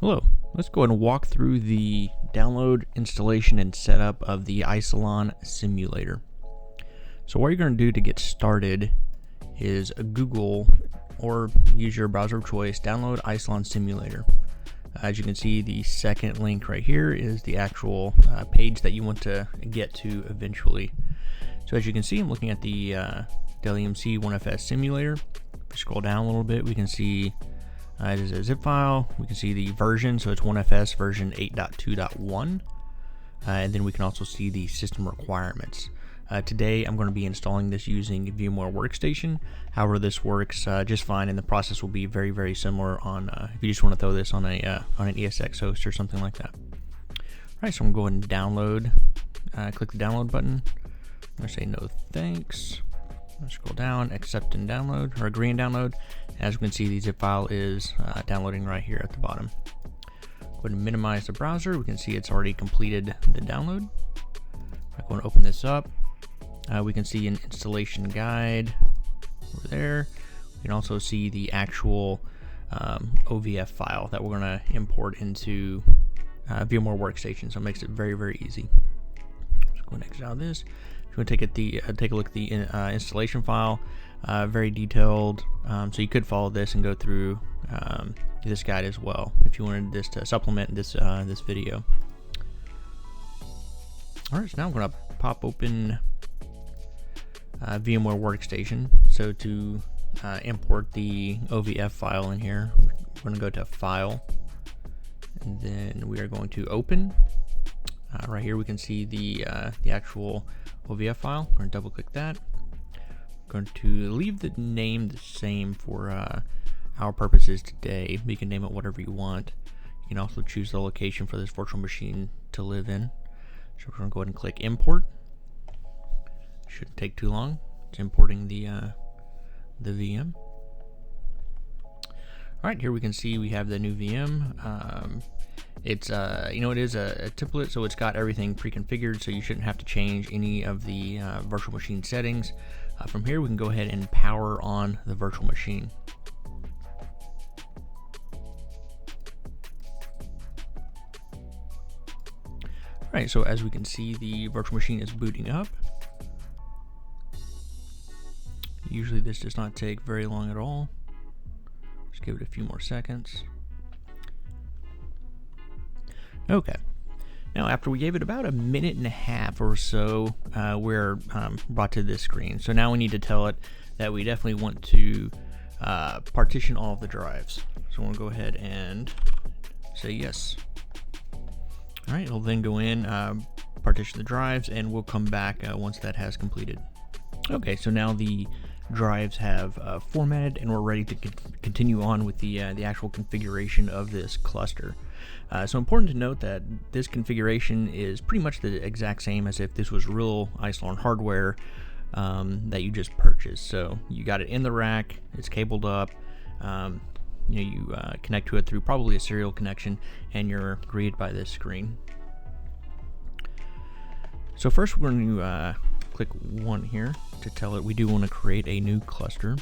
Hello, let's go ahead and walk through the download, installation, and setup of the Isilon simulator. So what you're going to do to get started is Google or use your browser of choice, download Isilon simulator. As you can see, the second link right here is the actual page that you want to get to eventually. So as you can see, I'm looking at the DellEMC OneFS simulator. If we scroll down a little bit, we can see it is a zip file. We can see the version, so it's OneFS version 8.2.1. And then we can also see the system requirements. Today I'm going to be installing this using VMware Workstation. However, this works just fine, and the process will be very, very similar on if you just want to throw this on an ESX host or something like that. Alright, so I'm going to go ahead and download. Click the download button. I'm going to say no thanks. Scroll down, accept and download, or agree and download. As you can see, the zip file is downloading right here at the bottom. Go ahead and minimize the browser. We can see it's already completed the download. I'm going to open this up. We can see an installation guide over there. We can also see the actual OVF file that we're going to import into VMware Workstation. So it makes it very, very easy. Let's go and exit out of this. If you want to take a look at the installation file, very detailed. So you could follow this and go through this guide as well if you wanted this to supplement this this video. All right, so now I'm going to pop open VMware Workstation. So to import the OVF file in here, we're going to go to File, and then we are going to Open. Right here we can see the actual OVF file. We're going to double click that. We're going to leave the name the same for our purposes today. You can name it whatever you want. You can also choose the location for this virtual machine to live in. So we're going to go ahead and click Import. Shouldn't take too long. It's importing the VM. Alright, here we can see we have the new VM. It's it is a template, so it's got everything pre-configured, so you shouldn't have to change any of the virtual machine settings. From here we can go ahead and power on the virtual machine. Alright, so as we can see, the virtual machine is booting up. Usually this does not take very long at all. Just give it a few more seconds. Okay, now after we gave it about a minute and a half or so, we're brought to this screen. So now we need to tell it that we definitely want to partition all of the drives. So we'll go ahead and say yes. All right, we'll then go in, partition the drives, and we'll come back once that has completed. Okay, so now the drives have formatted, and we're ready to continue on with the actual configuration of this cluster. So important to note that this configuration is pretty much the exact same as if this was real Isilon hardware that you just purchased. So you got it in the rack, it's cabled up, you connect to it through probably a serial connection, and you're greeted by this screen. So first we're going to click 1 here to tell it we do want to create a new cluster.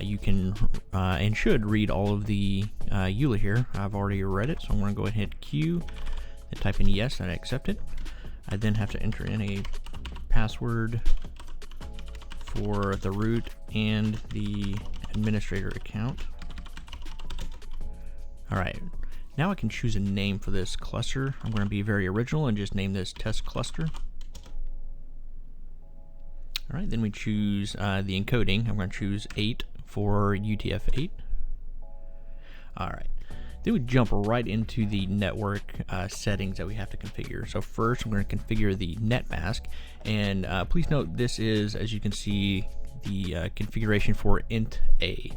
You can and should read all of the EULA here. I've already read it, so I'm going to go ahead and hit Q and type in yes and I accept it. I then have to enter in a password for the root and the administrator account. Alright, now I can choose a name for this cluster. I'm going to be very original and just name this test cluster. Alright, then we choose the encoding. I'm going to choose 8 for UTF-8. Alright, then we jump right into the network settings that we have to configure. So first we're going to configure the netmask, and please note this is, as you can see, the configuration for int A.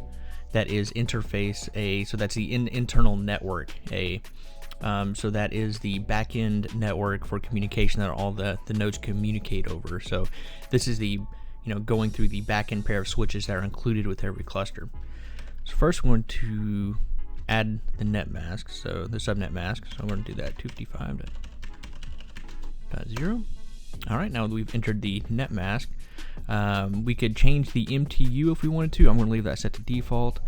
That is interface A, so that's the internal network A. So that is the back-end network for communication that all the nodes communicate over. So this is the going through the back-end pair of switches that are included with every cluster. So first we're going to add the net mask, so the subnet mask. So I'm going to do that 255.0. All right, now that we've entered the netmask, we could change the MTU if we wanted to. I'm going to leave that set to default.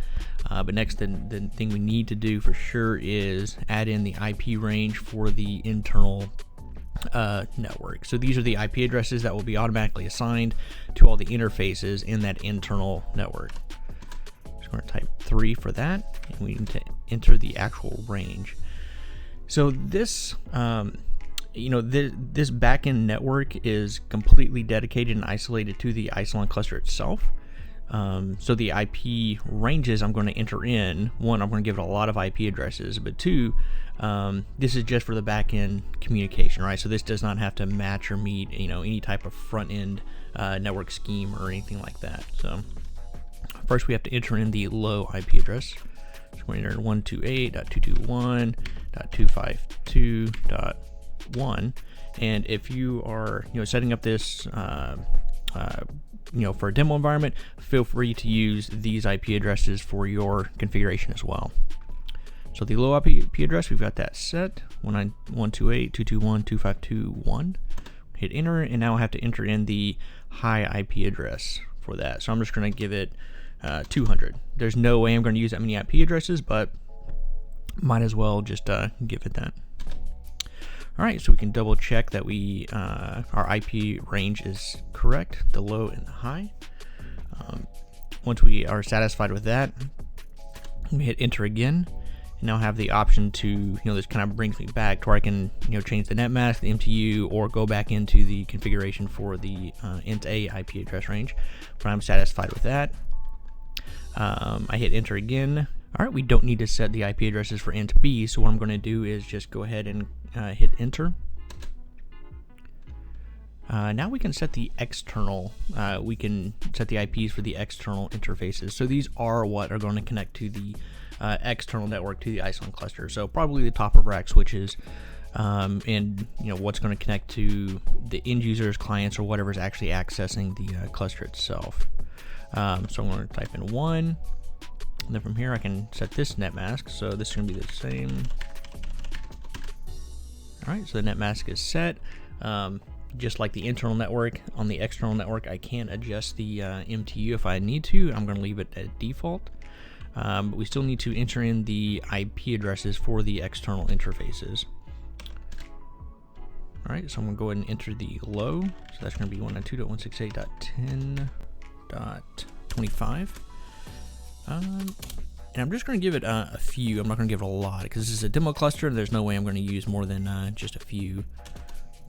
But next, the thing we need to do for sure is add in the IP range for the internal network. So these are the IP addresses that will be automatically assigned to all the interfaces in that internal network. So we're going to type 3 for that, and we need to enter the actual range. So this, this backend network is completely dedicated and isolated to the Isilon cluster itself. So the IP ranges I'm going to enter in, one, I'm going to give it a lot of IP addresses, but two, this is just for the back-end communication, right? So this does not have to match or meet, any type of front-end network scheme or anything like that. So first we have to enter in the low IP address. So we're going to enter 128.221.252.1, and if you are, setting up this, for a demo environment, feel free to use these IP addresses for your configuration as well. So the low IP address, we've got that set, 192.168.221.252.1. Hit enter, and now I have to enter in the high IP address for that. So I'm just going to give it 200. There's no way I'm going to use that many IP addresses, but might as well just give it that. All right, so we can double check that our IP range is correct, the low and the high. Once we are satisfied with that, we hit enter again, and now have the option to, this kind of brings me back to where I can, change the netmask, the MTU, or go back into the configuration for the int A IP address range. But I'm satisfied with that. I hit enter again. All right, we don't need to set the IP addresses for int B, so what I'm going to do is just go ahead and hit enter. Now we can set the external, we can set the IPs for the external interfaces. So these are what are going to connect to the external network, to the Isilon cluster. So probably the top of rack switches, and what's going to connect to the end users, clients, or whatever's actually accessing the cluster itself. So I'm going to type in 1. And then from here I can set this netmask, so this is going to be the same. Alright, so the netmask is set. Just like the internal network, on the external network I can adjust the MTU if I need to. I'm going to leave it at default. But we still need to enter in the IP addresses for the external interfaces. Alright, so I'm going to go ahead and enter the low. So that's going to be 192.168.10.25. And I'm just going to give it a few. I'm not going to give it a lot because this is a demo cluster and there's no way I'm going to use more than just a few.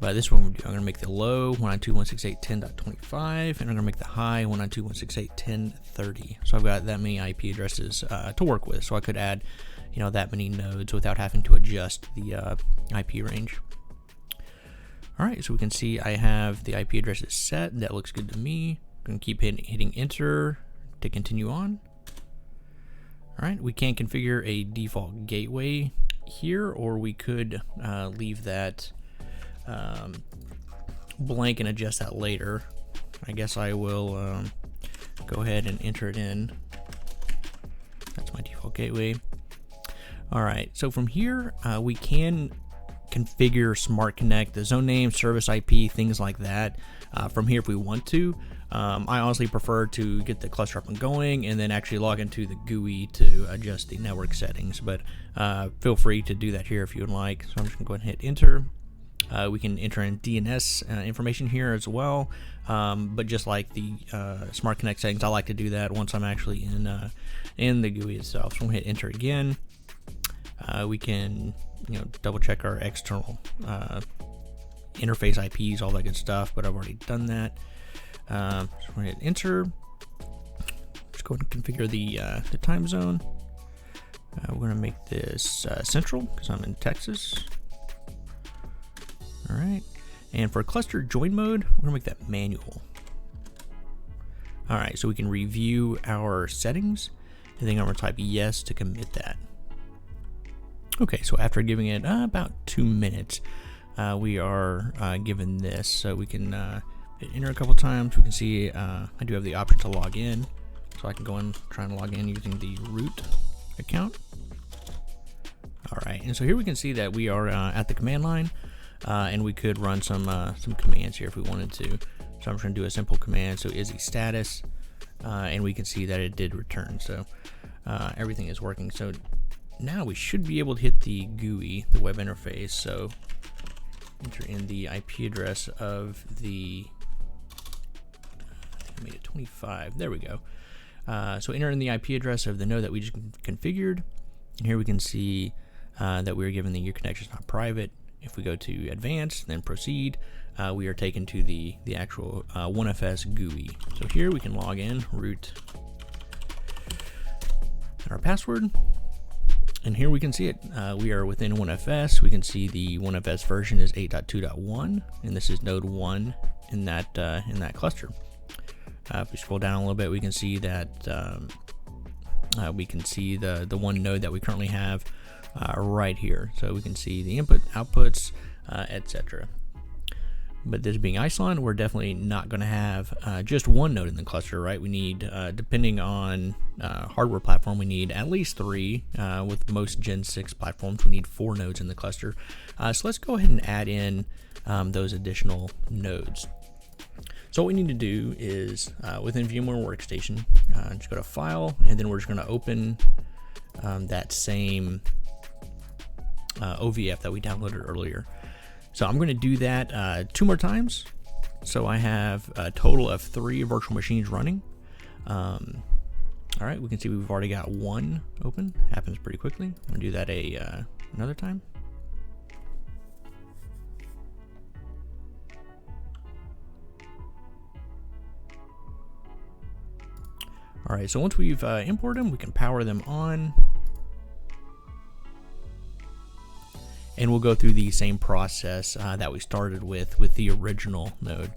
But this one, I'm going to make the low 192.168.10.25, and I'm going to make the high 192.168.10.30. So I've got that many IP addresses to work with. So I could add, that many nodes without having to adjust the IP range. All right, so we can see I have the IP addresses set. That looks good to me. I'm going to keep hitting enter to continue on. All right, we can configure a default gateway here, or we could leave that blank and adjust that later. I guess I will go ahead and enter it in. That's my default gateway. All right, so from here we can configure Smart Connect, the zone name, service IP, things like that from here if we want to. I honestly prefer to get the cluster up and going and then actually log into the GUI to adjust the network settings, but feel free to do that here if you would like. So I'm just going to go ahead and hit enter. We can enter in DNS information here as well, but just like the Smart Connect settings, I like to do that once I'm actually in the GUI itself. So I'm going to hit enter again. We can double check our external interface IPs, all that good stuff, but I've already done that. So we're going to hit enter. Just go ahead and configure the time zone. We're going to make this central because I'm in Texas. All right, and for cluster join mode, we're gonna make that manual. All right, so we can review our settings, and then I'm gonna type yes to commit that. Okay, so after giving it about 2 minutes, we are given this, so we can hit enter a couple times. We can see I do have the option to log in, so I can go and try and log in using the root account. All right, and so here we can see that we are at the command line. and we could run some commands here if we wanted to. So I'm just going to do a simple command. So Isi status, and we can see that it did return. So everything is working. So now we should be able to hit the GUI, the web interface. So enter in the IP address of the, I made it 25. There we go. So enter in the IP address of the node that we just configured. And here we can see that we're given the your connection is not private. If we go to advanced, then proceed, we are taken to the actual OneFS GUI. So here we can log in, root, and our password. And here we can see it. We are within OneFS. We can see the OneFS version is 8.2.1, and this is node 1 in that cluster. If we scroll down a little bit, we can see that the one node that we currently have right here. So we can see the input, outputs, etc. But this being Isilon, we're definitely not going to have just one node in the cluster, right? We need, depending on hardware platform, we need at least 3. With most Gen 6 platforms, we need 4 nodes in the cluster. So let's go ahead and add in those additional nodes. So what we need to do is, within VMware Workstation, just go to File, and then we're just going to open that same OVF that we downloaded earlier. So I'm going to do that 2 more times. So I have a total of 3 virtual machines running. All right, we can see we've already got 1 open. Happens pretty quickly. I'm going to do that another time. All right, so once we've imported them, we can power them on. And we'll go through the same process that we started with the original node.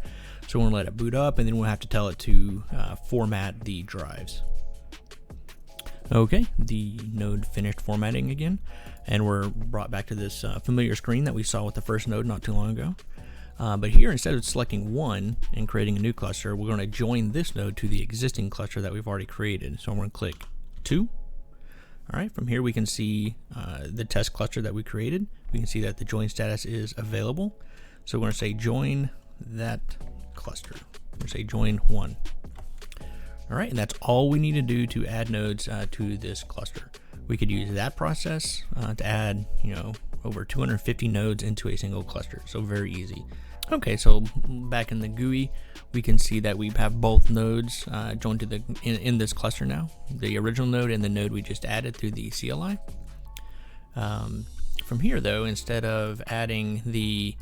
So we're gonna let it boot up, and then we'll have to tell it to format the drives. Okay, the node finished formatting again, and we're brought back to this familiar screen that we saw with the first node not too long ago. But here, instead of selecting 1 and creating a new cluster, we're going to join this node to the existing cluster that we've already created. So I'm going to click 2. All right, from here we can see the test cluster that we created. We can see that the join status is available. So we're going to say join that cluster. We're going to say join 1. All right, and that's all we need to do to add nodes to this cluster. We could use that process to add, over 250 nodes into a single cluster. So very easy. Okay, so back in the GUI, we can see that we have both nodes joined to in this cluster now. The original node and the node we just added through the CLI. From here, though, instead of adding the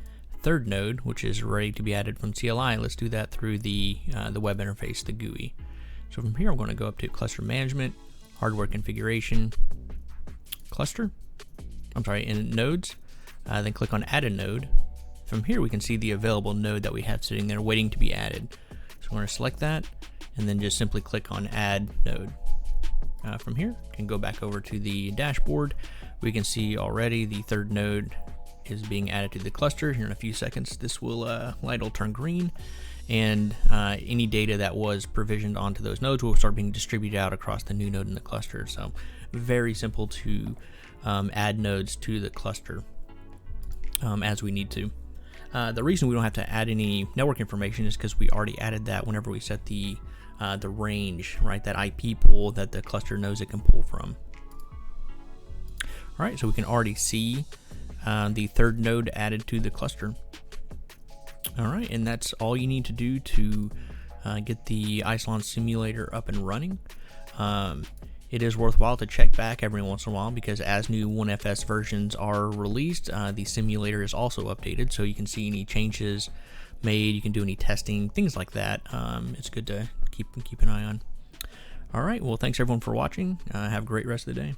3rd node, which is ready to be added from CLI, let's do that through the web interface, the GUI. So from here, I'm going to go up to Cluster Management, Hardware Configuration, Cluster. In Nodes. Then click on Add a Node. From here, we can see the available node that we have sitting there waiting to be added. So we're going to select that, and then just simply click on Add Node. From here, we can go back over to the dashboard. We can see already the 3rd node is being added to the cluster. Here in a few seconds, this will light will turn green, and any data that was provisioned onto those nodes will start being distributed out across the new node in the cluster. So very simple to add nodes to the cluster as we need to. The reason we don't have to add any network information is because we already added that whenever we set the range, right? That IP pool that the cluster knows it can pull from. All right, so we can already see the 3rd node added to the cluster. All right, and that's all you need to do to get the Isilon simulator up and running. It is worthwhile to check back every once in a while, because as new OneFS versions are released, the simulator is also updated, so you can see any changes made, you can do any testing, things like that. It's good to keep an eye on. All right, well, thanks everyone for watching. Have a great rest of the day.